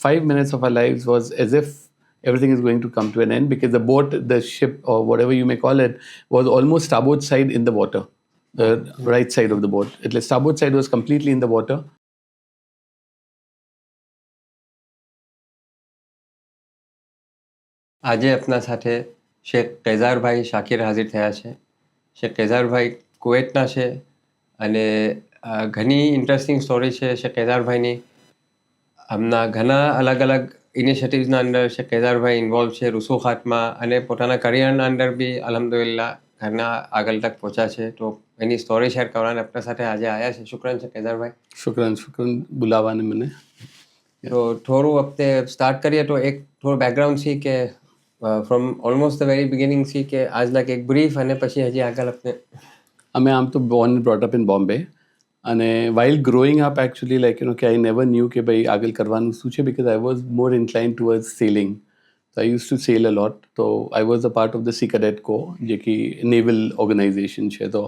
5 minutes of our lives was as if everything is going to come to an end, because the boat, the ship, or whatever you may call it, was almost starboard side in the water, the right side of the boat. At least starboard side was completely in the water. આજે આપના સાથે શેખ કૈઝારભાઈ શાકિર હાજર થયા છે. શેખ કૈઝારભાઈ કુવૈતના છે અને ઘણી interesting story છે શેખ કૈઝારભાઈની. આમના ઘણા અલગ અલગ ઇનિશિયેટિવ્સના અંદર શેખ કૈઝારભાઈ ઇન્વોલ્વ છે રસૂખાતમાં, અને પોતાના કરિયરના અંદર બી અલ્હમ્દુલિલ્લાહ ઘરના આગળ તક પહોંચ્યા છે. તો એની સ્ટોરી શેર કરવાને આપણા સાથે આજે આવ્યા છે. શુક્રન શેખ કૈઝારભાઈ. શુક્રન બોલાવવાને મને. તો થોડું વખતે સ્ટાર્ટ કરીએ તો એક થોડું બેકગ્રાઉન્ડ છે કે from almost the very beginning છે કે આજ લાઈક એક બ્રીફ, અને પછી હજી આગળ આપણે. અમે આમ તો born and brought up in Bombay, અને while growing up actually, like કે I never knew કે ભાઈ આગળ કરવાનું શું છે, because I was more inclined towards sailing. So I used to sail a lot. So I was a part of the Sea Cadet Corps, જે કે naval organization છે. So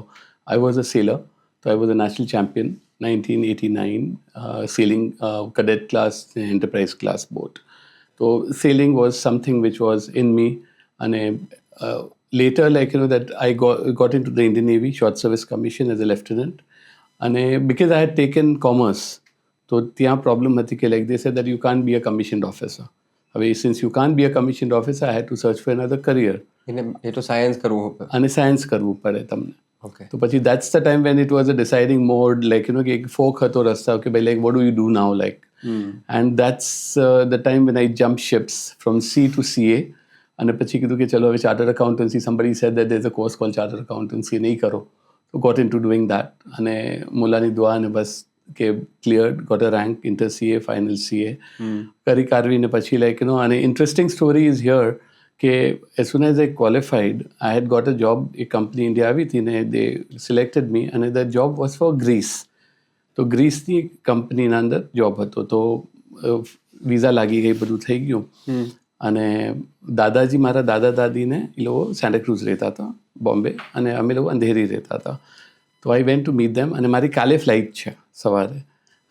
I was a sailor. So I was a national champion 1989 sailing cadet class enterprise class boat. So sailing was something which was in me, and later, like that I got into the Indian Navy short service commission as a lieutenant, and because I had taken commerce, so ત્યાં problem હતી કે like they said that you can't be a commissioned officer. Since you can't be a commissioned officer, I had to search for another career. એ તો science કરવું પડે. અને science કરવું પડે તમને. Okay. તો પછી that's the time when it was a deciding mode, like કે એક fork હતો રસ્તા કે ભાઈ like what do you do now, like and that's the time when I jumped ships from C to CA, અને પછી કીધું કે ચલો હવે chartered accountancy, somebody said that there's a course called chartered accountancy, નહીં કરો. So got into doing that, અને મુલાની દુઆ અને બસ કે cleared, got a rank, inter CA, final CA કરી કાઢવીને પછી like અને interesting story is here કે as soon as I qualified, I had got a job, a company India આવી હતી ને they selected me, and the job was for Greece. તો ગ્રીસની કંપનીના અંદર જોબ હતો. તો વિઝા લાગી ગઈ, બધું થઈ ગયું. અને દાદાજી, મારા દાદા દાદીને એ લોકો સેન્ટાક્રુઝ રહેતા હતા બોમ્બે, અને અમે લોકો અંધેરી રહેતા હતા. તો આઈ વેન્ટ ટુ મીટ ધેમ, અને મારી કાલે ફ્લાઇટ છે સવારે.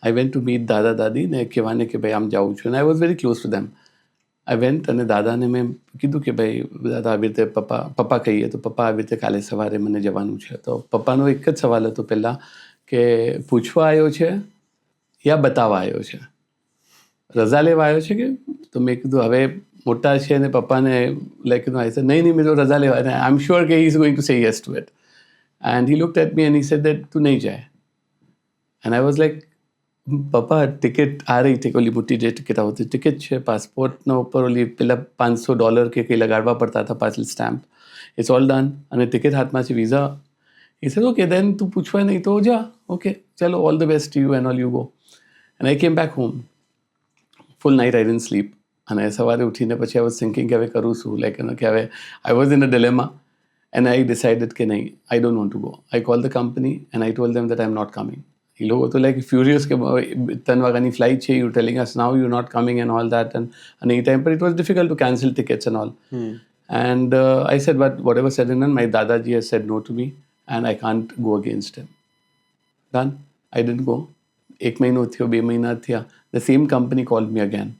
આઈ વેન્ટ ટુ મીટ દાદા દાદી ને કહેવાને કે ભાઈ આમ જાઉં છું, અને I was very close to them. I went, અને દાદાને મેં કીધું કે ભાઈ દાદા આવી રીતે પપ્પા કહીએ તો પપ્પા આવી રીતે કાલે સવારે મને જવાનું છે. તો પપ્પાનો એક જ સવાલ હતો પહેલાં કે પૂછવા આવ્યો છે યા બતાવવા આવ્યો છે, રજા લેવા આવ્યો છે કે? તો મેં કીધું હવે મોટા છે ને પપ્પાને લાઈક આઈ સેડ નહીં મેં તો રજા લેવા, અને આઈ એમ શ્યોર કે he is going to say yes to it. And he looked at me and he said that તું નહીં જાય. એન્ડ આઈ વોઝ લાઈક પપ્પા ટિકિટ આ રહી હતી, ઓલી મોટી જે ટિકિટ આવતી ટિકિટ છે, પાસપોર્ટના ઉપર ઓલી પેલા $500 કે કંઈ લગાડવા પડતા હતા, પાછળ સ્ટેમ્પ, ઇટ્સ ઓલ ડન, અને ટિકિટ હાથમાં છે, visa. He said, okay, then તું પૂછવા નહીં તો જા, okay, ચલો, all the best to you and all, you go. And I came back home. Full night I didn't sleep. અને સવારે ઉઠીને પછી I was thinking કે હવે કરું શું, like કે હવે I was in a dilemma, and I decided કે નહીં, I don't want to go. I called the company and I told them that I'm not coming. એ લોકો તો like furious કે 3 વાગ્યાની ફ્લાઇટ છે, you're telling us now you're not coming and all that, and A time પર it was difficult to cancel tickets and all. And I said, but whatever said and done, my Dadaji has said no to me, and I can't go against him. Done. I didn't go. 1 મહિનો થયો, 2 મહિના થયા. The same company called me again,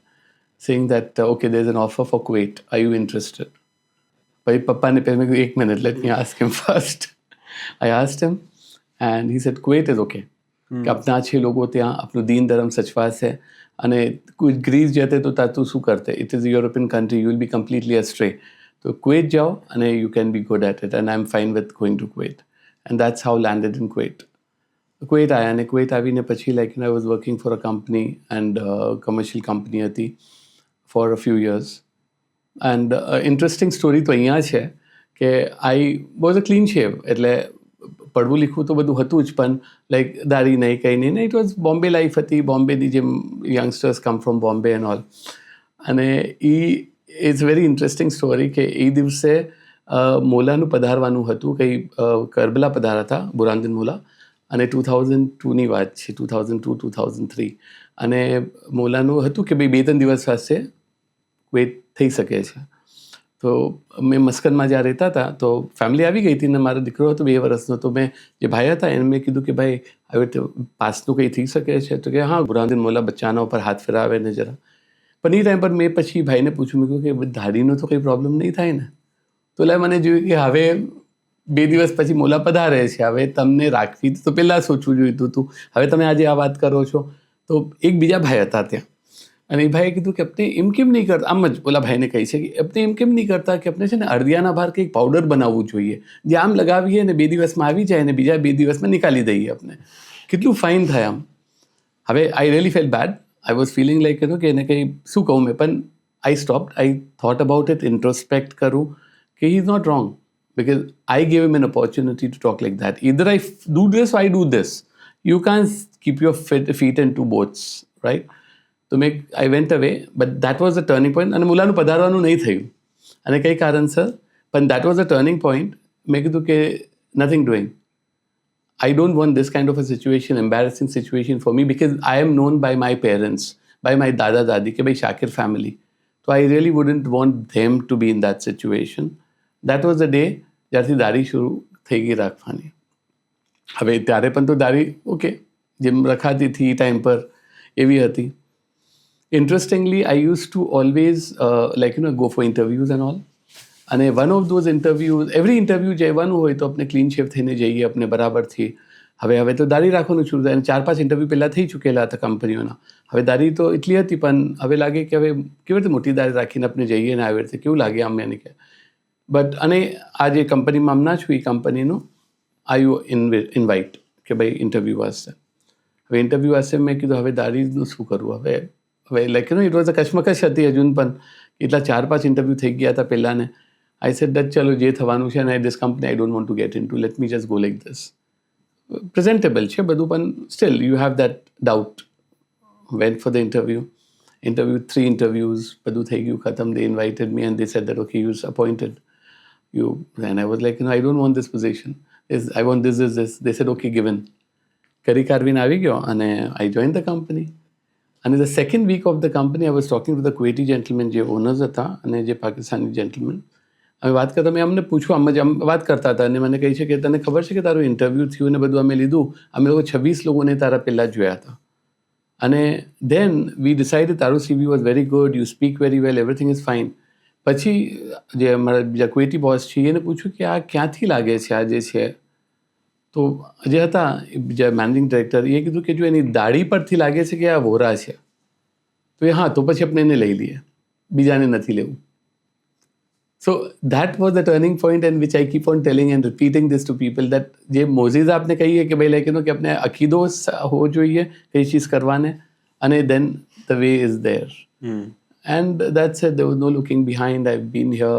saying that, okay, there's an offer for Kuwait. Are you interested? ભાઈ પપ્પાને પહેલાં મેં 1 minute, let me ask him first. I asked him, and he said, Kuwait is okay. કે આપણા છે લોકો ત્યાં આપણું દીન ધર્મ સચવાશે, અને કોઈ ગ્રીસ જતે તો તું શું કરતે? It is European country, you will be completely astray. તો કુવૈત જાઓ અને you can be good at it, and I am fine with going to Kuwait. And that's how landed in Kuwait. Kuwait આવ્યા, અને Kuwait આવીને પછી like I was working for a company, and commercial company હતી for a few years. And interesting story તો અહીંયા છે કે I was a clean shave, એટલે પડવું લીખવું તો બધું હતું જ, પણ લાઈક દારી નહીં, કંઈ નહીં ને. ઇટ વોઝ બોમ્બે લાઈફ હતી, બોમ્બેની જેમ youngsters come from Bombay and all. અને ઇટ્સ વેરી ઇન્ટરેસ્ટિંગ સ્ટોરી કે એ દિવસે મોલાનું પધારવાનું હતું, કંઈ કરબલા પધારા હતા, બુરાનદીન મોલા, અને 2002ની વાત છે, 2002-2003. અને મોલાનું હતું કે ભાઈ 2-3 દિવસ પાસે વેઇટ થઈ શકે છે. તો મેં મસ્કનમાં જ્યાં રહેતા હતા તો ફેમિલી આવી ગઈ હતી, ને મારો દીકરો હતો 2 વર્ષનો. તો મેં જે ભાઈ હતા એને મેં કીધું કે ભાઈ હવે પાસનું કંઈ થઈ શકે છે? તો કે હા, બુરાનદીન મોલા બચ્ચાના ઉપર હાથ ફેરાવે ને જરા. પણ એ ટાઈમ પર મેં પછી ભાઈને પૂછ્યું, મેં કહ્યું કે દાઢીનો તો કંઈ પ્રોબ્લેમ નહીં થાય ને? તો એટલે મને જોયું કે હવે 2 દિવસ પછી મોલા પધારે છે, હવે તમને રાખવી તો પહેલાં સોચવું જોઈતું હતું. હવે તમે આજે આ વાત કરો છો. તો એક બીજા ભાઈ હતા ત્યાં, અને એ ભાઈએ કીધું કે આપણે એમ કેમ નહીં કરતા, આમ જ ઓલા ભાઈને કહી છે કે આપણે એમ કેમ નહીં કરતા કે આપણે છે ને અળદિયાના બહાર કંઈક પાવડર બનાવવું જોઈએ, જે આમ લગાવીએ ને 2 દિવસમાં આવી જાય ને બીજા 2 દિવસમાં નિકાલી દઈએ આપણે. કેટલું ફાઇન થાય આમ. હવે I really felt bad. I was feeling like કે એને કંઈ શું કહું મેં, પણ I stopped. I thought about it, introspect કરું કે he is not wrong, because I gave him an opportunity to talk like that. Either I do this or I do this. You can't keep your feet in two boats, right? તો I went away, but that was the turning point. અને મુલાનું પધારવાનું નહીં થયું, અને કઈ કારણસર, પણ that was the turning point. મેં કીધું કે nothing doing. I don't want this kind of a situation, embarrassing situation for me, because I am known by my parents, by my dada dadi, કે ભાઈ Shakir family. So I really wouldn't want them to be in that situation. That was the day જ્યારથી દાઢી શરૂ થઈ ગઈ રાખવાની. હવે ત્યારે પણ તો દાઢી ઓકે જેમ રખાતી હતી એ ટાઈમ પર એવી હતી. Interestingly I use to always go for interviews and all. અને one of those interviews, every interview જવાનું હોય તો આપણે ક્લીન શેવ થઈને જઈએ, આપણે બરાબરથી. હવે તો દાઢી રાખવાનું છું, અને 4-5 ઇન્ટરવ્યૂ પહેલાં થઈ ચૂકેલા હતા કંપનીઓના. હવે દાઢી તો એટલી હતી, પણ હવે લાગે કે હવે કેવી રીતે મોટી દાઢી રાખીને આપણે જઈએ ને આવી રીતે કેવું લાગે આમ એને કે. બટ અને આ જે કંપનીમાં આમ ના છું, એ કંપનીનું આયુ ઇન્વાઇટ કે ભાઈ ઇન્ટરવ્યૂ હશે. હવે ઇન્ટરવ્યૂ હશે, મેં કીધું હવે દાઢીનું શું કરવું. હવે લાઈક ઇટ વોઝ અ કશમકશ હતી હજુ પણ. એટલા 4-5 ઇન્ટરવ્યૂ થઈ ગયા હતા પહેલાંને. આઈ સેડ દેટ ચલો જે થવાનું છે, અને this company I don't want to get into, let me just go like this. Presentable છે બધું, પણ still you have that doubt. Went for the interview. 3 interviews, બધું થઈ ગયું ખતમ. They invited me and they said that okay, you appointed you. And I was like, I don't want this position. I want this. They said okay, given. કરી કારવીને આવી ગયો, અને I joined the company. And in the second week of the company, I was talking to the Kuwaiti gentlemen, જે owners હતા, અને જે Pakistani gentleman. અમે વાત કરતા, મેં અમને પૂછ્યું, આમ વાત કરતા હતા, અને મને કહે છે કે તને ખબર છે કે તારું ઇન્ટરવ્યૂ થયું ને બધું અમે લીધું, અમે લોકો 26 લોકોને તારા પહેલાં જોયા હતા. અને then we decided તારું CV was very good, you speak very well, everything is fine. પછી જે અમારા બીજા કુવેટી બોસ છે એને પૂછ્યું કે આ ક્યાંથી લાગે છે આ જે છે. તો જે હતા બીજા મેનેજિંગ ડિરેક્ટર, એ કીધું કે જો એની દાઢી પરથી લાગે છે કે આ વોરા છે. તો હા, તો પછી આપણે એને લઈ લઈએ, બીજાને નથી લેવું. So that was the turning point, and which I keep on telling and repeating this to people, that જે મોઝીઝ આપને કહીએ કે ભાઈ લાઈક કે આપણે અકીદો હોવો જોઈએ કઈ ચીઝ કરવાને, અને then the way is there. And that's it. There was no looking behind. I've been here,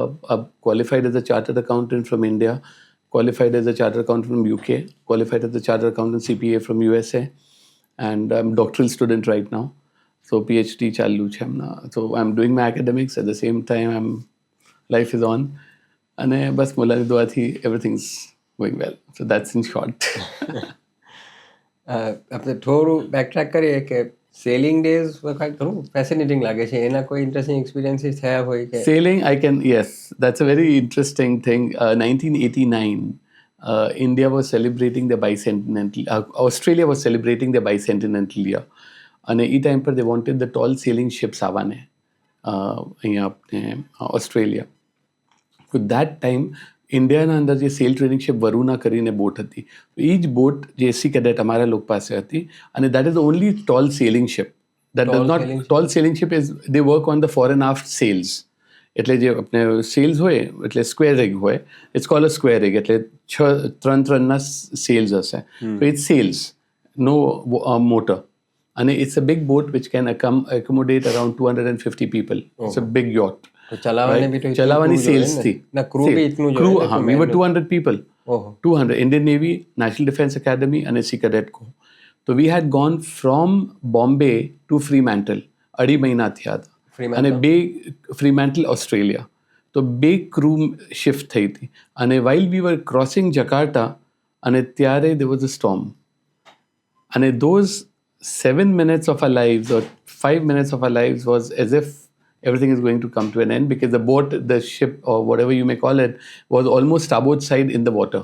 qualified as a chartered accountant from India, qualified as a chartered accountant from UK, qualified as a chartered accountant CPA from USA, and I'm a doctoral student right now. So PhD ચાલુ છે હમણાં. So I'm doing my academics at the same time. Life is on. અને બસ મોલાની દુઆથી everything's going well. So that's in short. આપણે થોડું backtrack કરીએ કે selling days વખત ઘણું ફેસિનેટિંગ લાગે છે, એના કોઈ ઇન્ટરેસ્ટિંગ એક્સપિરિયન્સીસ થયા હોય કે? Sailing, yes, that's a very interesting thing. 1989, India was celebrating the bicentennial, Australia was celebrating the bicentennial year. અને એ ટાઈમ પર they wanted the tall sailing ships આવવાને અહીંયા આપણે ઓસ્ટ્રેલિયા. So that time ઇન્ડિયાના અંદર જે સેલ ટ્રેનિંગ શિપ વરુણા કરીને boat હતી, એ જ બોટ જે એસી કેડેટ અમારા લોકો પાસે હતી, અને that is only tall sailing ship. That does not tall sailing ship is they work on the fore and aft sails. એટલે જે આપણે સેલ્સ હોય એટલે સ્ક્વેર એગ હોય, it's called a square rig, એટલે 3 સેલ્સ હશે. તો ઇટ્સ સેલ્સ, નો મોટર. અને it's a big boat which can accommodate around 250 people. It's a big yacht. ચલાવવાની સેલ્સથી ક્રૂ, હા, we were 200 people. 200 Indian Navy, National Defence Academy અને C cadet કો. તો we had gone from Bombay to Fremantle. 2.5 મહિના થયા હતા, અને 2 Fremantle ઓસ્ટ્રેલિયા. તો 2 ક્રૂ શિફ્ટ થઈ હતી. અને while we were crossing Jakarta, અને ત્યારે there was a storm. અને those 7 minutes of our lives or 5 minutes of our lives was as if everything is going to come to an end, because the boat, the ship, or whatever you may call it, was almost starboard side in the water,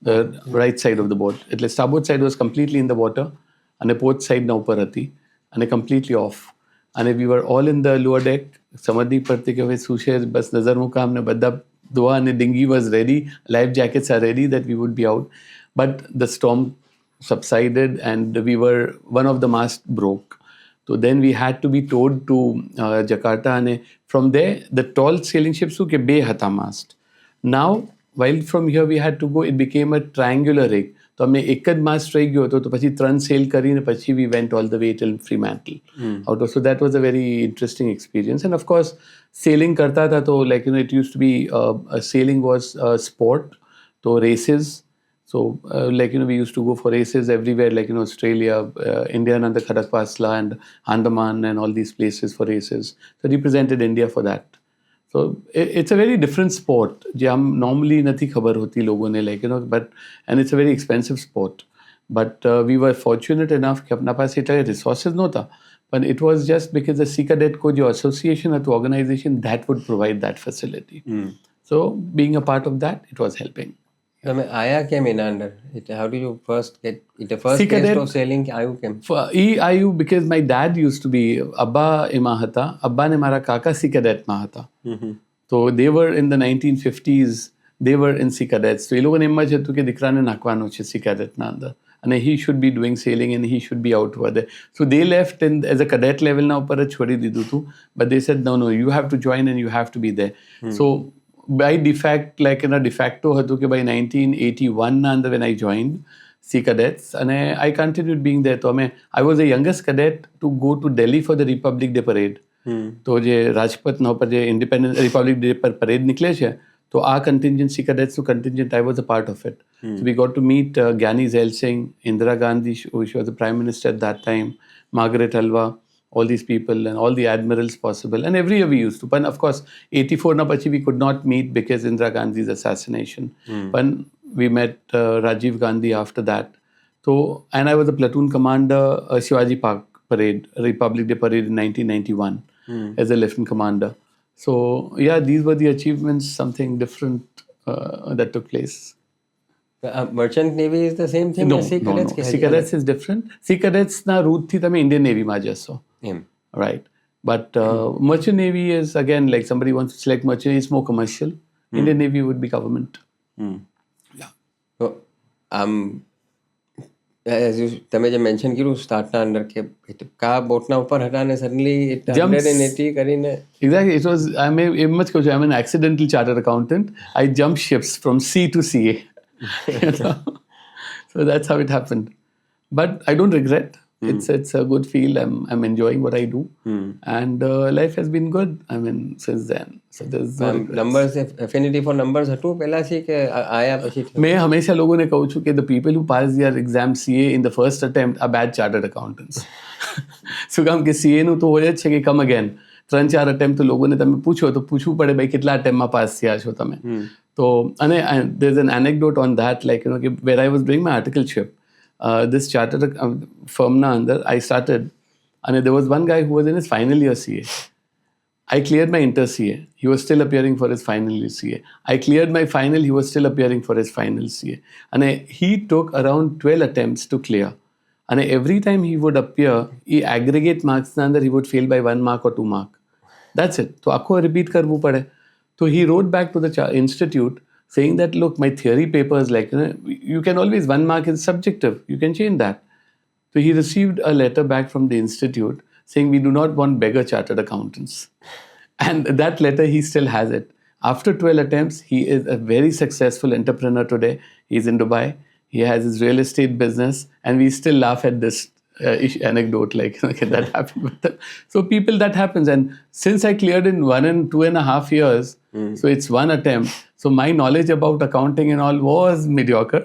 the right side of the boat. એટલે starboard side was completely in the water, અને port side ના ઉપર હતી, અને completely off. અને we were all in the lower deck. સમજની પડતી કે હવે શું છે, બસ નજર મૂકા અમને બધા દોવા, અને dinghy was ready, life jackets are ready that we would be out. But the storm subsided and we were, one of the masts broke. So then we had to be towed to Jakarta, and from there the tall sailing ships took a bay hata mast. Now while from here we had to go, it became a triangular rig. તો અમે એક જ માસ્ટ રહી ગયો હતો, તો પછી 3 cell કરીને પછી we went all the way till Fremantle. Out of, so that was a very interesting experience. And of course sailing karta tha, to like it used to be sailing was sport, so races. So, we used to go for races everywhere, like, Australia, India and the Khadakpasla and Andaman and all these places for races. So, represented India for that. So, it's a very different sport. जो हम normally नहीं खबर होती लोगों ने, like, but, and it's a very expensive sport. But we were fortunate enough कि अपना पास इतना resources नहीं था. But it was just because the Sea Cadet को जो association है, तो organization, that would provide that facility. So, being a part of that, it was helping. તમે આયા કેમ એના અંદર? How do you first get the first taste of sailing? આયુ કેમ? આયુ because my dad used to be, અબ્બા એમાં હતા, અબ્બા ને મારા કાકા Sea Cadet માં હતા. So they were in the 1950s, they were in Sea Cadets. So એ લોકોને એમ જ હતું કે દીકરાને નાખવાનું છે Sea Cadet ના અંદર, અને he should be doing sailing and he should be out over there. So they left in as a cadet level ના ઉપર જ છોડી દીધું હતું. But they said no, you have to join and you have to be there. So by de facto હતું કે by 1981 ના અંદર when I joined Sea Cadets, and I continued being there. તો I was the youngest cadet to go to Delhi for the Republic Day parade. તો જે રાજપથના ઉપર જે independent Republic Day પર parade નીકળે છે, તો આ contingent Sea Cadets નું contingent, I was a part of it. So we got to meet Gyani Zail Singh, Indira Gandhi, she was the Prime Minister at that time, Margaret Alva, all these people and all the admirals possible. And every year we used to. But of course, 84 na pachi we could not meet because Indira Gandhi's assassination. But we met Rajiv Gandhi after that. So, and I was a platoon commander, Shivaji Park parade, Republic Day parade in 1991 as a lieutenant commander. So, yeah, these were the achievements, something different that took place. Merchant Navy is the same thing as Sea Cadets? No. Sea Cadets is different. Sea Cadets na route thi tame Indian Navy ma jaso. Right. But Merchant Navy is, again, like somebody wants to select Merchant Navy, it's more commercial. Indian Navy would be government. Yeah. So, as you તમે જે mention કર્યું સ્ટાર્ટના under કે કા બોટના ઉપર હતા ને suddenly 180 કરીને exactly, it was, I'm much coach, I'm an accidental chartered accountant. I jumped ships from sea to CA. So that's how it happened. But I don't regret. It's a good field. I'm enjoying what I do, and life has been good. Since then. So there's numbers, affinity for numbers હતું પહેલાથી કે આયા પછી? मैं हमेशा लोगों ने कहूँ છું કે the people who pass their exam CA in the first attempt are bad chartered accountants. શું કામ કે CA નું તો હોય જ છે કે come again. 3-4 attempt તો લોકોને તમે પૂછો તો પૂછવું પડે ભાઈ કેટલા attempt માં પાસ થયા છો તમે. તો અને there's an anecdote on that, like where I was doing my articleship. This chartered firm na under I started, and there was one guy who was in his final year CA. I cleared my inter CA. He was still appearing for his final year CA. I cleared my final. He was still appearing for his final CA. And he took around 12 attempts to clear. And every time he would appear, he aggregate marks na under he would fail by 1 mark or 2 mark. That's it. So akko repeat karvu pade. So he wrote back to the institute saying that, look, my theory papers, like, you can always, 1 mark is subjective. You can change that. So he received a letter back from the institute saying, we do not want beggar chartered accountants. And that letter, he still has it. After 12 attempts, he is a very successful entrepreneur today. He's in Dubai. He has his real estate business. And we still laugh at this anecdote, like, okay, that happened with them. So people, that happens. And since I cleared in 1 and 2.5 years, so it's 1 attempt. So my knowledge about accounting and all was mediocre.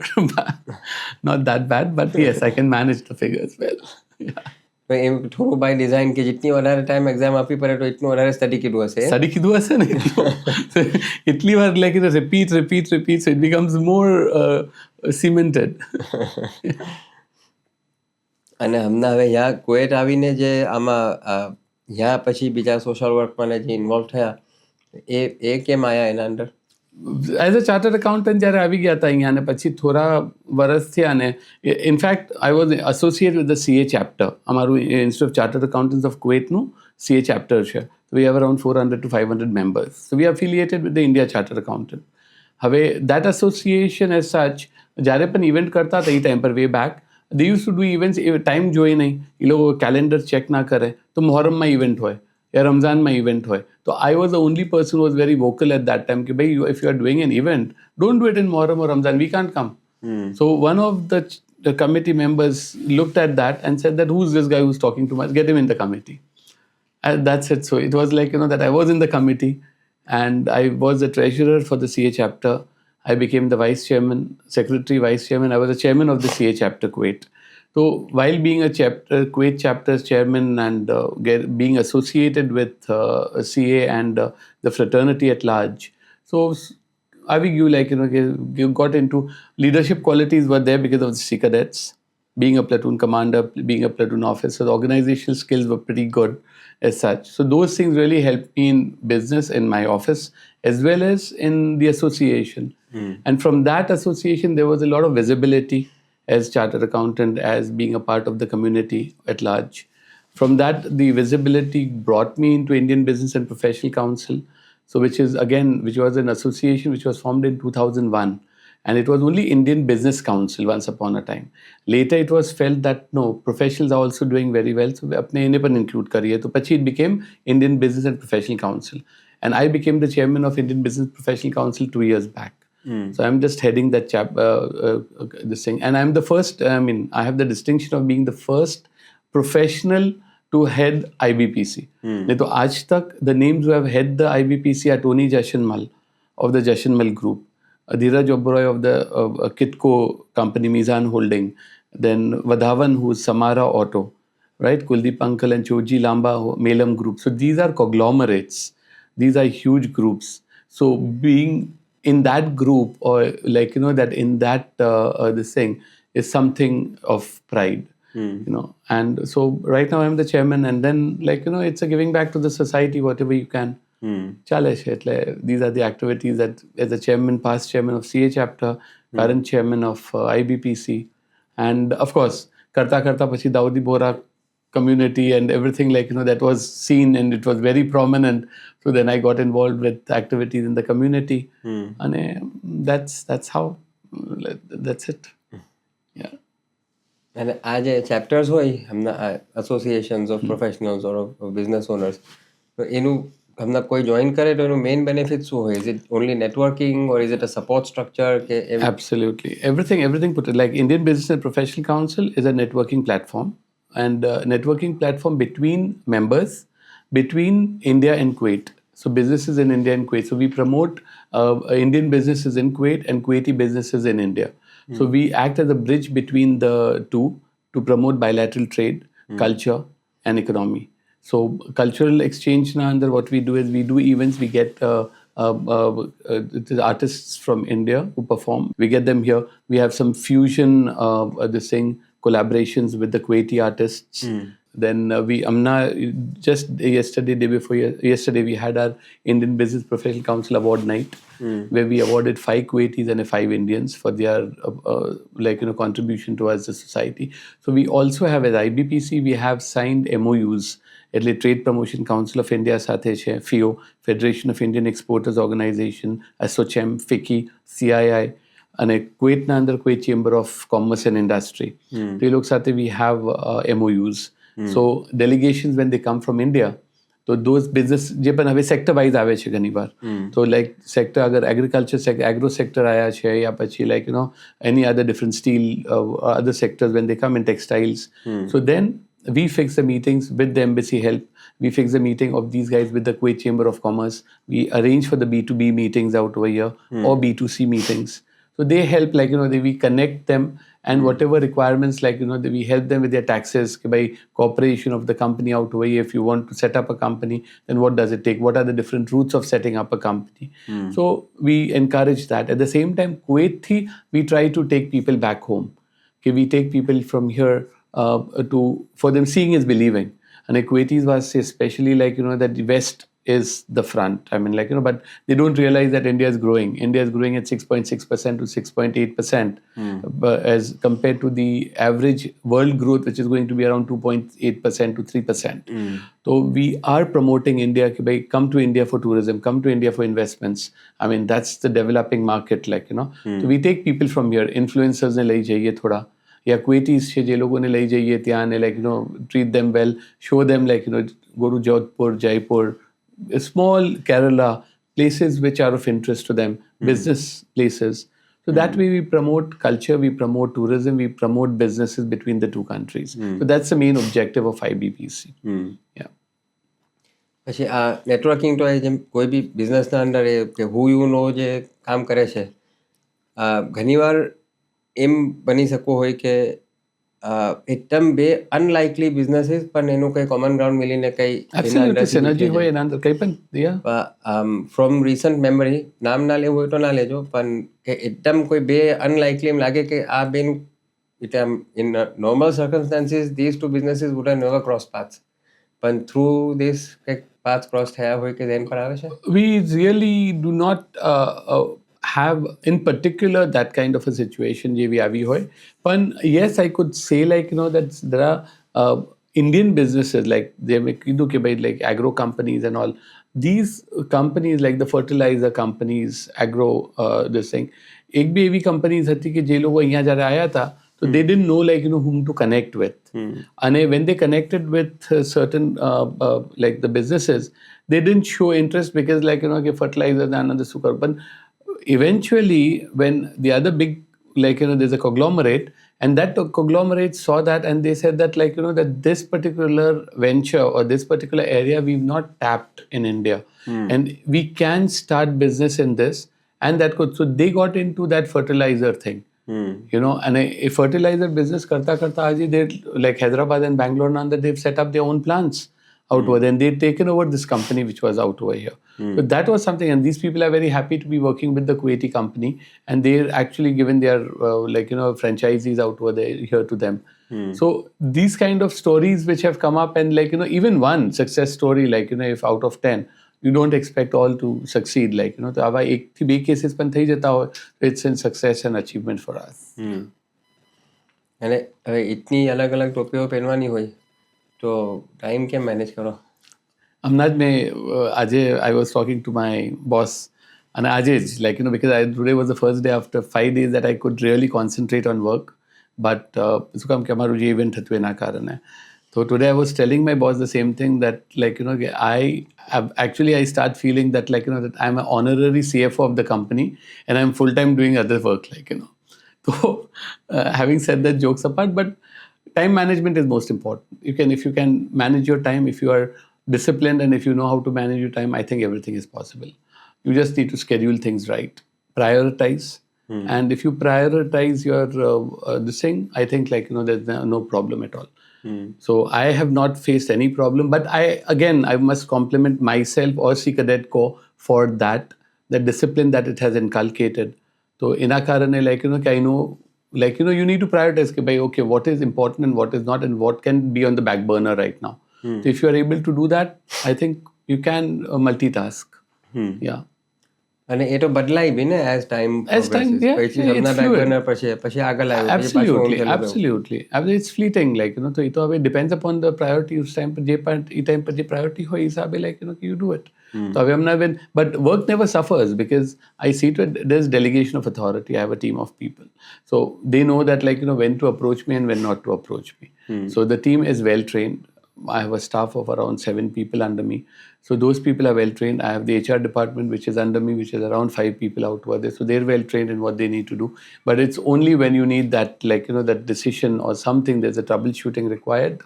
Not that bad, but yes, I can manage the figures well. Yeah. એમ થોડું by design કે જેટલી વધારે time exam આપી પડે તો એટલું વધારે study કીધું હશે. સ્ટડી કીધું હશે ને એટલી વાર like repeat so it becomes more cemented. અને હમણાં હવે યા કુવેત આવીને જે આમાં યા પછી બીજા સોશિયલ વર્કમાં જે ઇન્વોલ્વ થયા એ કેમ આયા એના અંદર? એઝ અ ચાર્ટર્ડ અકાઉન્ટન્ટ જ્યારે આવી ગયા હતા અહીંયા, અને પછી થોડા વર્ષ થયા, અને in fact I was associate with the CA chapter, અમારું institute of chartered accountants of કુવેતનું CA chapter છે. So we have around 400 to 500 members. So we are affiliated with the India Chartered Accountant. હવે that association as such, જ્યારે પણ event કરતા હતા એ time પર way back, they used to do events, time જોઈ નહીં, એ લોકો કેલેન્ડર ચેક ના કરે તો મોહરમમાં ઇવેન્ટ હોય या रमजाનમાં ઇવેન્ટ હોય. તો I was the only person who was very vocal at that time કે ભાઈ, if you are doing an event, don't do it in Muharram or Ramzan, we can't come. So one of the committee members looked at that and said that who's this guy who's talking too much, get him in the committee. And that's it. So it was like, that I was in the committee and I was the treasurer for the CA chapter. I became the vice chairman, secretary, vice chairman. I was the chairman of the CA chapter Kuwait. So while being a Kuwait chapter's chairman and being associated with CA and the fraternity at large, so I think you got into leadership qualities were there because of the sea cadets. Being a platoon commander, being a platoon officer, the organizational skills were pretty good as such. So those things really helped me in business, in my office, as well as in the association. And from that association, there was a lot of visibility as chartered accountant, as being a part of the community at large. From that, the visibility brought me into Indian Business and Professional Council, so which was an association which was formed in 2001. And it was only Indian Business Council once upon a time. Later, it was felt that no, professionals are also doing very well, so we apne inne pan include kariye. So pachi it became Indian Business and Professional Council. And I became the chairman of Indian Business Professional Council 2 years back. So I'm just heading that this thing. And I'm the first, I have the distinction of being the first professional to head IBPC. नहीं तो आज तक the names who have head the IBPC are Tony Jashanmal of the Jashanmal Group, Dheeraj Oberoi of the Kitco company, Mizan Holding, then Vadhavan, who's Samara Auto, right? Kuldeep Uncle and Choji Lamba, Melam Group. So these are conglomerates. These are huge groups. So being in that group, or that in that this thing is something of pride. And so right now I'm the chairman, and then it's a giving back to the society whatever you can. These are the activities that as a chairman, past chairman of CA chapter, current chairman of IBPC, and of course karta pachi Dawoodi Bohra community and everything that was seen and it was very prominent. So then I got involved with activities in the community, and that's how, that's it. Yeah. And as a chapters હોય હમણાં associations of professionals or of business owners, તો એનું હમણાં કોઈ join કરે તો એનું main benefit શું હોય? Is it only networking or is it a support structure? Absolutely. Everything put it, like Indian Business and Professional Council is a networking platform, and networking platform between members, between India and Kuwait. So businesses in India and Kuwait. So we promote Indian businesses in Kuwait and Kuwaiti businesses in India. So we act as a bridge between the two to promote bilateral trade, culture, and economy. So cultural exchange na under what we do is we do events. We get artists from India who perform. We get them here. We have some fusion collaborations with the Kuwaiti artists. Then just day before yesterday, we had our Indian Business Professional Council Award night, where we awarded 5 Kuwaitis and 5 Indians for their contribution towards the society. So we also have, as IBPC, we have signed MOUs. એટલે Trade Promotion Council of India સાથે છે, FIO, Federation of Indian Exporters Organization, ASSOCHAM, FICCI, CII, અને કુવેતના અંદર Kuwait Chamber of Commerce and Industry. તો એ લોકો સાથે we have MOUs. So delegations when they come from India, so those business જે પણ હવે સેક્ટર વાઇઝ આવે છે ઘણી વાર, તો સેક્ટર અગર એગ્રીકલ્ચર એગ્રો સેક્ટર આયા છે, યા પછી any other different steel other sectors when they come in textiles. So then we fix the meetings with the embassy help. We fix the meeting of these guys with the Kuwait Chamber of Commerce. We arrange for the B2B meetings out over here or B2C meetings. So they help, we connect them, and whatever requirements, we help them with their taxes, by corporation of the company out over here. If you want to set up a company, then what does it take? What are the different routes of setting up a company? So we encourage that. At the same time, Kuwait, we try to take people back home. We take people from here for them seeing is believing. And Kuwaitis was especially that the West is the front. I mean, like, but they don't realize that India is growing. India is growing at 6.6% to 6.8%, as compared to the average world growth, which is going to be around 2.8% to 3%. So we are promoting India, कि भाई, come to India for tourism, come to India for investments. I mean, that's the developing market, like, So we take people from here, influencers ने ले जाइए थोड़ा, या Kuwaitis છે જે લોકોને લઈ જઈએ ત્યાં ને like treat them well, show them like go to Jodhpur, Jaipur, small Kerala, places which are of interest to them, business places. So that way we promote culture, we promote tourism, we promote businesses between the two countries. So that's the main objective of IBPC. Yeah. પછી આ networking તો જેમ કોઈ બી બિઝનેસના under એ કે હુ you know જે કામ કરે છે, ઘણીવાર એમ બની શકવું હોય કે એકદમ બે અનલાઇકલી બિઝનેસીસ પણ એનું કંઈ કોમન ગ્રાઉન્ડ મિલીને કંઈ સિનર્જી હોય એના અંદર કંઈ પણ ફ્રોમ રિસન્ટ મેમરી, નામ ના લેવું હોય તો ના લેજો, પણ કે એકદમ કોઈ બે અનલાઇકલી એમ લાગે કે આ બેનું in normal circumstances these two businesses would have never crossed paths, પણ through this paths cross થયા હોય કે જેન પર આવે છે. We really do not have in particular that kind of a situation જે બી આવી હોય, પણ yes, I could say like that there are Indian businesses like they મેં કીધું કે ભાઈ like agro companies and all these companies, like the fertilizer companies, agro this thing, એક બી એવી companies હતી કે જે લોકો અહીંયા જ્યારે આવ્યા હતા, so they didn't know like whom to connect with. And when they connected with certain like the businesses, they didn't show interest because like fertilizer and another sukar. But eventually when the other big like there's a conglomerate, and that conglomerate saw that and they said that like that this particular venture or this particular area we've not tapped in India, and we can start business in this, and that could, so they got into that fertilizer thing. And a fertilizer business karta aji they like Hyderabad and Bangalore now that they've set up their own plants out over there, and they've taken over this company which was out over here. So that was something, and these people are very happy to be working with the Kuwaiti company, and they're actually given their like franchisees out over there here to them. So these kind of stories which have come up, and like even one success story, like if out of 10 you don't expect all to succeed, like તો આવા એક થી બે cases પણ થઈ જતા હોય, it's in success and achievement for us. અને હવે એટલી અલગ અલગ ટોપીઓ પહેરવાની હોય તો ટાઈમ કેમ મેનેજ કરો? હમણાં જ મેં આજે I was talking to my boss, and આજે જ like because today was the first day after 5 days that I could really concentrate on work, but શું કામ કે અમારું જે ઇવેન્ટ હતું એના કારણે. So today I was telling my boss the same thing, that like I start feeling that like that I'm an honorary CFO of the company and I'm full time doing other work, like So having said that, jokes apart, but time management is most important. If you can manage your time, if you are disciplined and if you know how to manage your time, I think everything is possible. You just need to schedule things right, prioritize, and if you prioritize your this thing, I think like there's no problem at all. So I have not faced any problem, but I must compliment myself or C Cadet Co for the discipline that it has inculcated. So ina karane like I know like you need to prioritize ke bhai, okay, what is important and what is not, and what can be on the back burner right now. So if you are able to do that, I think you can multitask. Yeah. અને એ તો બદલાય બી ને as time પછી તમને back burner પછી આગળ આવ્યું, absolutely it's fleeting, like so it હવે depends upon the priority. ઉસ ટાઈમ પર જે ટાઈમ પર જે priority હોય હિસાબે like you do it. તો હવે હમણાં but work never suffers because I see to it there's delegation of authority. I have a team of people, so they know that like when to approach me and when not to approach me. So the team is well trained. I have a staff of around 7 people under me. So those people are well trained. I have the HR department which is under me, which is around 5 people out over there. So they're well trained in what they need to do. But it's only when you need that like that decision or something, there's a troubleshooting required.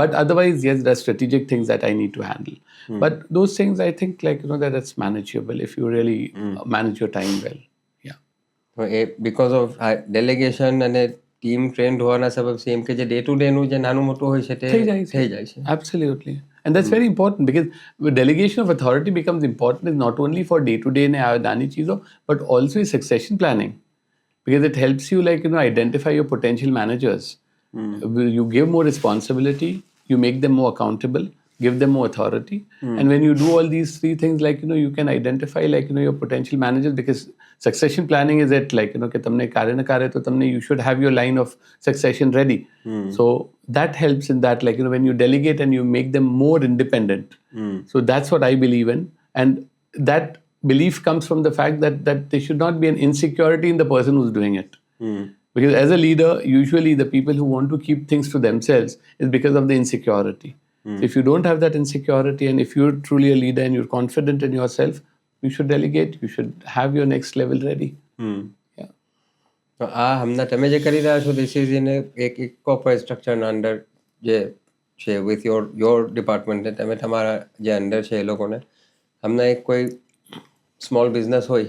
But otherwise, yes, there are strategic things that I need to handle. But those things I think like that it's manageable if you really manage your time well. Yeah. So because of delegation and team trend હોવાના સબબથી એમ કે જે day to ડેનું જે નાનું મોટું હોય છે તે થઈ જાય છે. Absolutely. And that's very important because delegation of authority becomes important is not only for day to day naani cheezo, but also is succession planning, because it helps you like identify your potential managers. You give more responsibility, you make them more accountable, give them more authority. And when you do all these three things, like, you can identify, like, your potential managers, because succession planning is it, like, कि तुमने कार्य न कार्य तो तुमने, you should have your line of succession ready. So that helps in that, like, when you delegate and you make them more independent. So that's what I believe in. And that belief comes from the fact that there should not be an insecurity in the person who's doing it. Because as a leader, usually the people who want to keep things to themselves is because of the insecurity. So if you don't have that insecurity, and if you're truly a leader and you're confident in yourself, you should delegate. You should have your next level ready. Yeah. તો આ હમણાં તમે જે કરી રહ્યા છો, this is in એક corporate structure ના અંદર જે છે, with your department ને તમે તમારા જે અંદર છે એ લોકોને, હમણાં એક કોઈ સ્મોલ બિઝનેસ હોય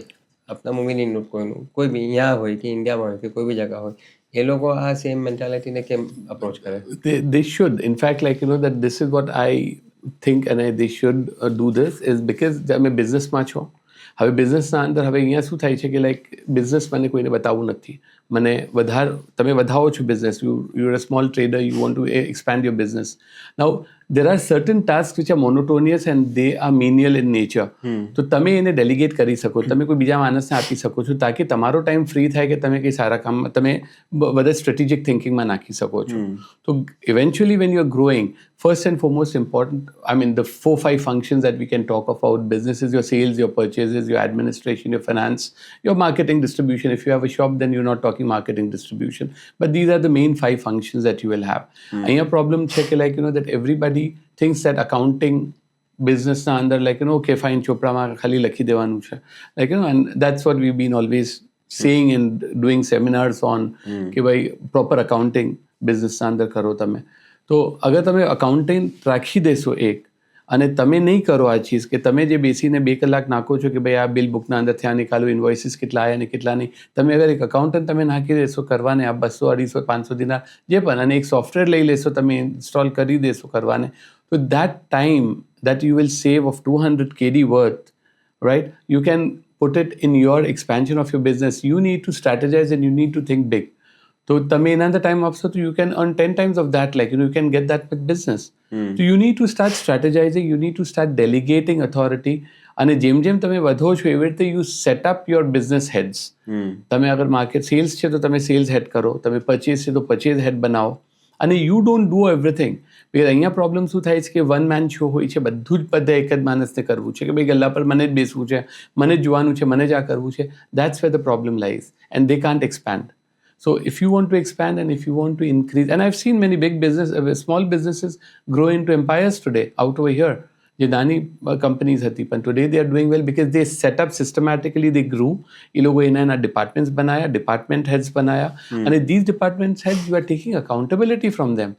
આપણા મૂવીની કોઈ બી અહીંયા હોય કે ઇન્ડિયામાં હોય કે કોઈ બી જગ્યા હોય, એ લોકો આ સેમ મેન્ટાલિટીને કેમ અપ્રોચ કરે? They should. In fact, like, that this is what I think, and they should do this, is because તમે બિઝનેસમાં છો. હવે બિઝનેસના અંદર હવે અહીંયા શું થાય છે કે, લાઈક, બિઝનેસ મને કોઈને બતાવવું નથી. મને તમે વધાવો છો business, you're a small trader, you want to expand your business. Now there are certain tasks which are monotonous and they are menial in nature. તો તમે એને ડેલિગેટ કરી શકો, તમે કોઈ બીજા માણસને આપી શકો છો, તાકી તમારો ટાઈમ ફ્રી થાય કે તમે કંઈ સારા કામમાં, તમે બધા સ્ટ્રેટેજિક થિંકિંગમાં નાખી શકો છો. તો eventually when you're growing, first and foremost important, I mean, the 4-5 functions that we can talk about business is your sales, your purchases, your administration, your finance, your marketing, distribution. If you have a shop, then you're not talking marketing, distribution. But these are the main 5 functions that you will have. And your problem check, like, that everybody thinks that accounting business na under, like, okay, fine, chopra ma khali lakhi devanu che, like, and that's what we've been always saying and doing seminars on, कि भाई proper accounting business na અંદર કરો તમે. તો અગર તમે accountant રાખી દેશો એક, અને તમે નહીં કરો આ ચીઝ કે તમે જે બેસીને 2 કલાક નાખો છો કે ભાઈ આ બિલ બુકના અંદરથી આ નિકાલો, ઇન્વોઇસીસ કેટલા આવ્યા ને કેટલા નહીં, તમે અગર એક અકાઉન્ટન્ટ તમે નાખી દેશો કરવાને, આ 200, 250, 500 દિનાર જે પણ, અને એક સોફ્ટવેર લઈ લેશો, તમે ઇન્સ્ટોલ કરી દેશો કરવાને, તો that time that you will save of 200 KD worth, right, you can put it in your expansion of your business. You need to strategize and you need to think big. So તમે એના અંદર time આપશો તો you can earn 10 times of that, like, you can get that with business. So you need to start strategizing, you need to start delegating authority. અને જેમ જેમ તમે વધો છો એવી રીતે you set up your business heads. તમે અગર માર્કેટ સેલ્સ છે તો તમે સેલ્સ હેડ કરો, તમે પરચેસ છે તો પરચેસ હેડ બનાવો. અને you don't do everything. because અહીંયા પ્રોબ્લેમ શું થાય છે કે વન મેન શો હોય છે, બધું જ બધા એક જ માણસને કરવું છે કે ભાઈ ગલ્લા પર મને જ બેસવું છે, મને જ જોવાનું છે, મને જ આ કરવું છે. That's where the problem lies, and they can't expand. So if you want to expand and if you want to increase, and I've seen many big small businesses grow into empires today out over here. જે નાની companies હતી, પણ today they are doing well because they set up systematically, they grew. એ લોકો એના departments બનાયા, department heads બનાયા, અને these department heads, you are taking accountability from them.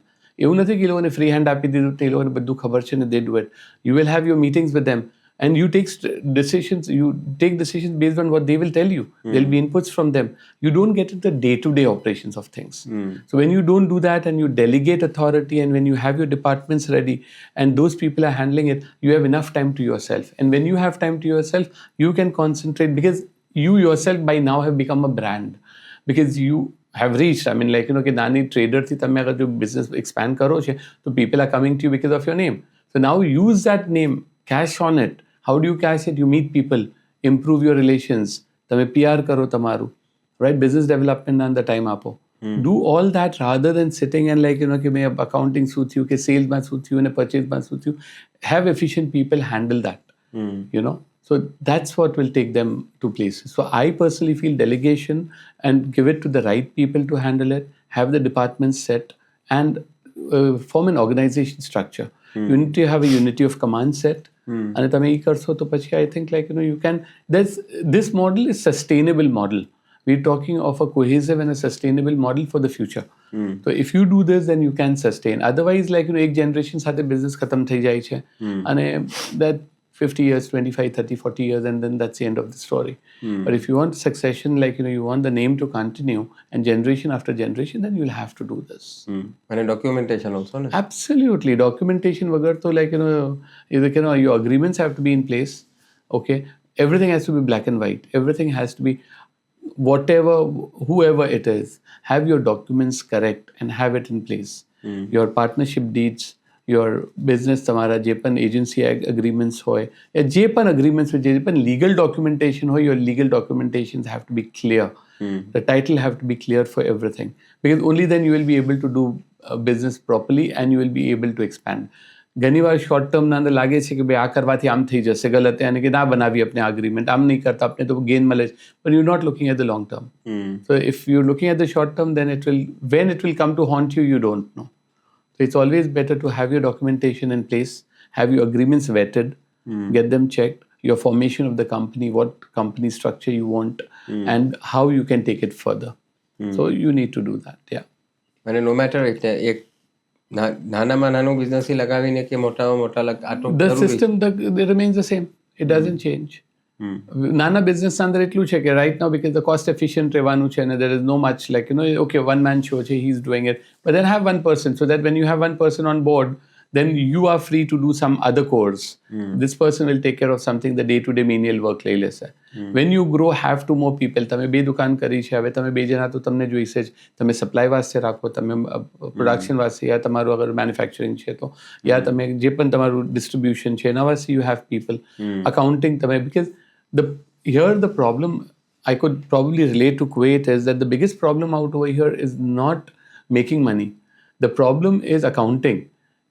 એવું નથી કે એ લોકોને free hand આપી દીધું, એ લોકોને બધું ખબર છે ને they do it. You will have your meetings with them. And you take decisions based on what they will tell you. There'll be inputs from them. You don't get into the day-to-day operations of things. So when you don't do that and you delegate authority, and when you have your departments ready and those people are handling it, you have enough time to yourself. And when you have time to yourself, you can concentrate, because you yourself by now have become a brand. Because you have reached, I mean, like, કે નાની ટ્રેડરથી તમે અગર જો business expand કરો છે તો people are coming to you because of your name. So now use that name, cash on it. How do you cash it? You meet people, improve your relations, તમે PR કરો તમારું, right? Business development અંદર time આપો. Do all that rather than sitting and, like, કે ભાઈ accounting શું થયું, કે salesમાં શું થયું અને purchaseમાં શું થયું. Have efficient people handle that, So that's what will take them to places. So I personally feel delegation, and give it to the right people to handle it, have the departments set, and form an organization structure. You need to have a unity of command set. અને તમે એ કરશો તો પછી I think, like, you can, this model is sustainable model. We're talking of a cohesive and a sustainable model for the future. So if you do this, then you can sustain. Otherwise, like, એક generation સાથે business ખતમ થઈ જાય છે, અને that 50 years, 25, 30, 40 years, and then that's the end of the story. But if you want succession, like, you want the name to continue, and generation after generation, then you'll have to do this. And documentation also, no? Absolutely. Documentation वगैरह तो, like, your agreements have to be in place. Okay. Everything has to be black and white. Everything has to be, whoever it is, have your documents correct and have it in place. Your partnership deeds, your business તમારા જે પણ agency એગ્રીમેન્ટ્સ હોય જે પણ અગ્રીમેન્ટ્સ હોય જે પણ legal documentation હોય your legal documentations have to be clear the title have to be clear for everything because only then you will be able to do business properly and you will be able to expand. ઘણીવાર short ટર્મના અંદર લાગે છે કે ભાઈ આ કરવાથી આમ થઈ જશે ગલત અને કે ના બનાવી આપણે agreement આમ નહીં કરતા આપણે તો ગેન મળે છે but you're not looking at the long term. So if you're looking at the short term then when it will come to haunt you you don't know. So it's always better to have your documentation in place, have your agreements vetted, get them checked, your formation of the company, what company structure you want and how you can take it further. So you need to do that, yeah. અને નો matter એટલે એક નાનામાં નાનું business લગાવીને કે મોટામાં મોટા આટલું The system it remains the same. It doesn't change. નાના બિઝનેસ અંદર એટલું છે કે right now because the cost efficient રહેવાનું છે and there is no much like okay one man show છે he is doing it but then have one person so that when you have one person on board then you are free to do some other course. This person will take care of something the day to day menial work લઈ લેશે. When you grow have to more people તમે બે દુકાન કરી છે હવે તમે બે જણા તો તમને જોઈશે જ તમે સપ્લાય વાસ્તે રાખો તમે પ્રોડક્શન વાસ્તે યા તમારું અગર મેન્યુફેક્ચરિંગ છે તો યા તમે જે પણ તમારું ડિસ્ટ્રીબ્યુશન છે એના વાસ્તે you have people. Accounting તમે because here the problem I could probably relate to Kuwait is that the biggest problem out over here is not making money. The problem is accounting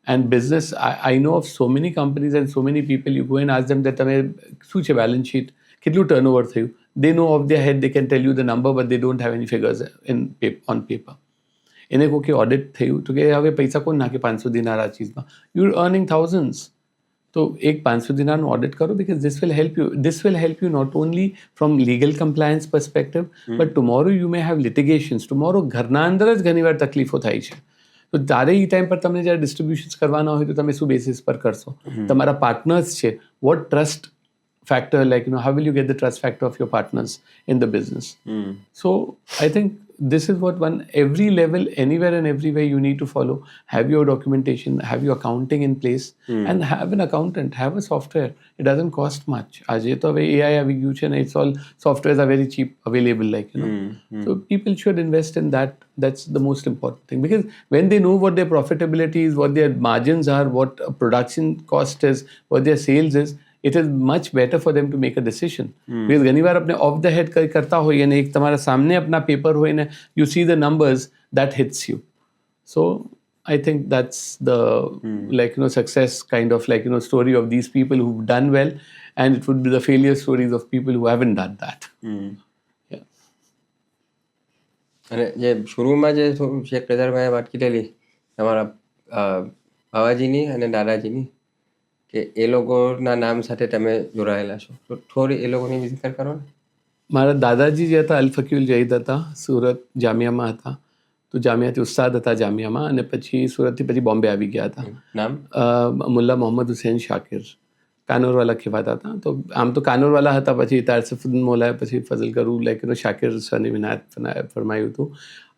and business. I know of so many companies and so many people you go and ask them that તમે શું છે balance sheet કેટલું turnover થયું they know off their head they can tell you the number but they don't have any figures on paper. એને કહો કે audit થયું તો કે હવે પૈસા કોણ નાખે 500 દિનાર આ ચીજમાં you're earning thousands. तो एक 500 दिनार ऑडिट करो because this will help you not only from legal compliance perspective but tomorrow you may have litigations. Tomorrow ઘરના અંદર જ ઘણીવાર તકલીફો થાય છે તો તારે એ ટાઈમ પર તમને જ્યારે ડિસ્ટ્રીબ્યુશન્સ કરવાના હોય તો તમે શું બેસિસ પર કરશો તમારા પાર્ટનર્સ છે what trust factor like how will you get the trust factor of your partners in the business. So I think this is what every level anywhere and everywhere you need to follow, have your documentation, have your accounting in place and have an accountant, have a software. It doesn't cost much. આજે તો હવે AI આવી ગયું છે ને it's all softwares are very cheap available like so people should invest in that. That's the most important thing because when they know what their profitability is, what their margins are, what production cost is, what their sales is, it is much better for them to make a decision. Because ઘણીવાર આપણે off the head કરતા હોઈએ ને એક તમારા સામને આપના paper હોય ને you see the numbers that hits you. So I think that's the success kind of story of these people who've done well and it would be the failure stories of people who haven't done that. Yeah. અને જે શરૂમાં જે શેખ કૈઝારભાઈએ વાત કરેલી તમારા બાવાજીની અને દાદાજીની કે એ લોકોના નામ સાથે તમે જોડાયેલા છો તો થોડી એ લોકોની વિઝિટ કરો ને. મારા દાદાજી જે હતા અલ ફકીલ જઈદ હતા સુરત જામિયામાં હતા તો જામિયાથી ઉસ્તાદ હતા જામિયામાં અને પછી સુરતથી પછી બોમ્બે આવી ગયા હતા. નામ મુલ્લા મોહમ્મદ હુસૈન શાકિર કાનોરવાલા કહેવાતા હતા તો આમ તો કાનોરવાલા હતા પછી તારસફુદ્દીન મોલાએ પછી ફઝલ કરું શાકિર સરની વિનાયત ફરમાયું હતું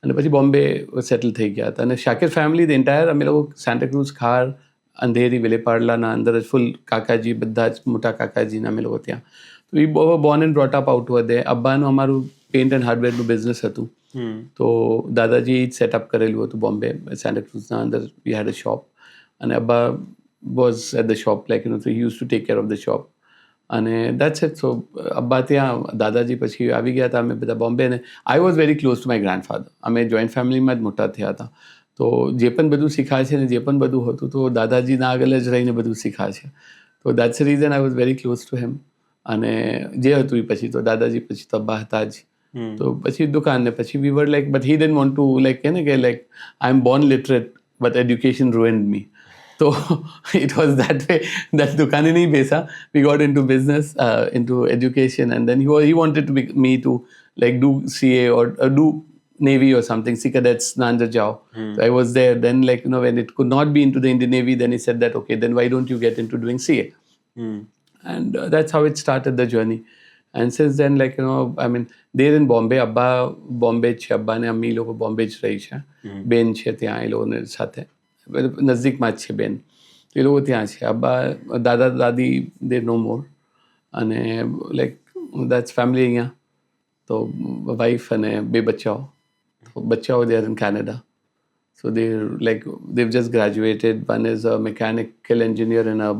અને પછી બોમ્બે સેટલ થઈ ગયા હતા અને શાકિર ફેમિલી ધ એન્ટાયર અમે લોકો સેન્ટાક્રુઝ ખાર અંધેરી વિલેપાડલાના અંદર જ ફૂલ કાકાજી બધા જ મોટા કાકાજીના અમે લોકો ત્યાં તો we born and brought up out over there. અબ્બાનું અમારું પેઇન્ટ એન્ડ હાર્ડવેરનું બિઝનેસ હતું તો દાદાજી જ સેટઅપ કરેલું હતું બોમ્બે સેન્ટાક્રુઝના અંદર વી હેડ અ શોપ અને અબ્બા was at the shop so he used to take care of the shop અને that's it. So અબ્બા ત્યાં દાદાજી પછી આવી ગયા હતા અમે બધા બોમ્બે અને I was very close to my grandfather. અમે જોઈન્ટ ફેમિલીમાં જ મોટા થયા હતા તો જે પણ બધું શીખાય છે ને જે પણ બધું હતું તો દાદાજીના આગળ જ રહીને બધું શીખાય છે તો that's the reason I was very close to him અને જે હતું એ પછી તો દાદાજી પછી તો અબ્બા હતા જ તો પછી દુકાન ને પછી we were but he didn't want to I am born literate but education ruined me. So it was that way that દુકાને નહીં બેસા we got into business into education and then he wanted to me to do CA or do Navy or something, see cadets na andar jao. So I was there. Then when it could not be into the Indian Navy, then he said that, okay, then why don't you get into doing CA? And that's how it started the journey. And since then, I mean, there in Bombay, Abba Bombay છે, Abba ને અમ્મી લોકો બોમ્બે જ રહી છે. બેન છે ત્યાં એ લોકોને સાથે નજદીકમાં જ છે બેન તો એ લોકો ત્યાં છે. અબ્બા દાદા દાદી દેર નો મોર અને that's family અહીંયા તો વાઈફ અને બે બચ્ચાઓ. બચ્ચાઓ they are in Canada. So they've just graduated. One is a mechanical engineer in a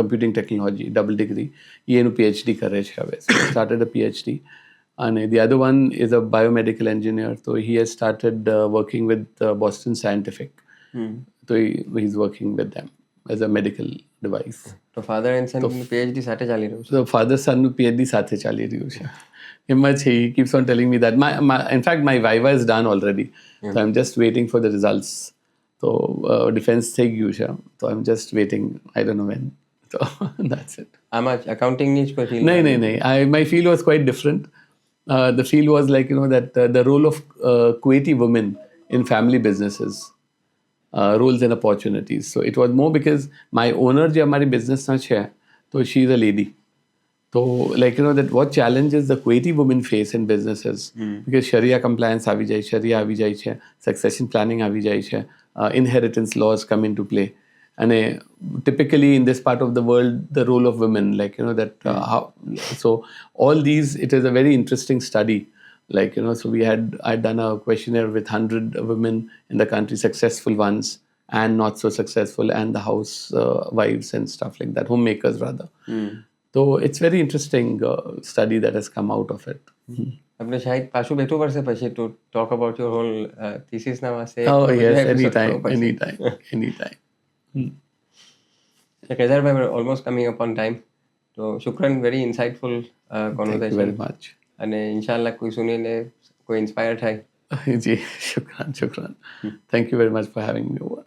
computing technology, double degree. He has a PhD કરે છે હવે. So he started a PhD. And the other one is a biomedical engineer. So he has started working with Boston Scientific. So he's working with them as a medical device. તો father and son PhD સાથે ચાલી રહ્યું છે. So father son PhD સાથે ચાલી રહ્યું છે. He keeps on telling me that. In fact, my Viva is done already. So I'm just waiting for the results. So defense થઈ ગયું છે. So I'm just waiting. I don't know when. So that's it. આમાં અકાઉન્ટિંગની જ કોઈ field? No. My field was quite different. The field was like, that the role of Kuwaiti women in family businesses, roles and opportunities. So it was more because my owner जो हमारी business ना है, तो she is a lady. So like, that what challenges the Kuwaiti women face in businesses, because Sharia compliance આવી જાય, Sharia આવી જાય છે, succession planning આવી જાય છે, inheritance laws come into play. And typically in this part of the world, the role of women, like, so all these, it is a very interesting study. Like, so I'd done a questionnaire with 100 women in the country, successful ones and not so successful, and the house wives and stuff like that, homemakers rather. So it's very interesting study that has come out of it. આપણે શાયદ પાછું બેઠવું પડશે પછી to talk about your whole thesis ના વાસ્તે. Oh yes, anytime. Kaizar bhai, we're almost coming up on time. So shukran, very insightful conversation. Thank you very much. અને ઇન્શાલ્લાહ કોઈ સુનીને કોઈ inspire થાય. Ji, shukran. Thank you very much for having me over.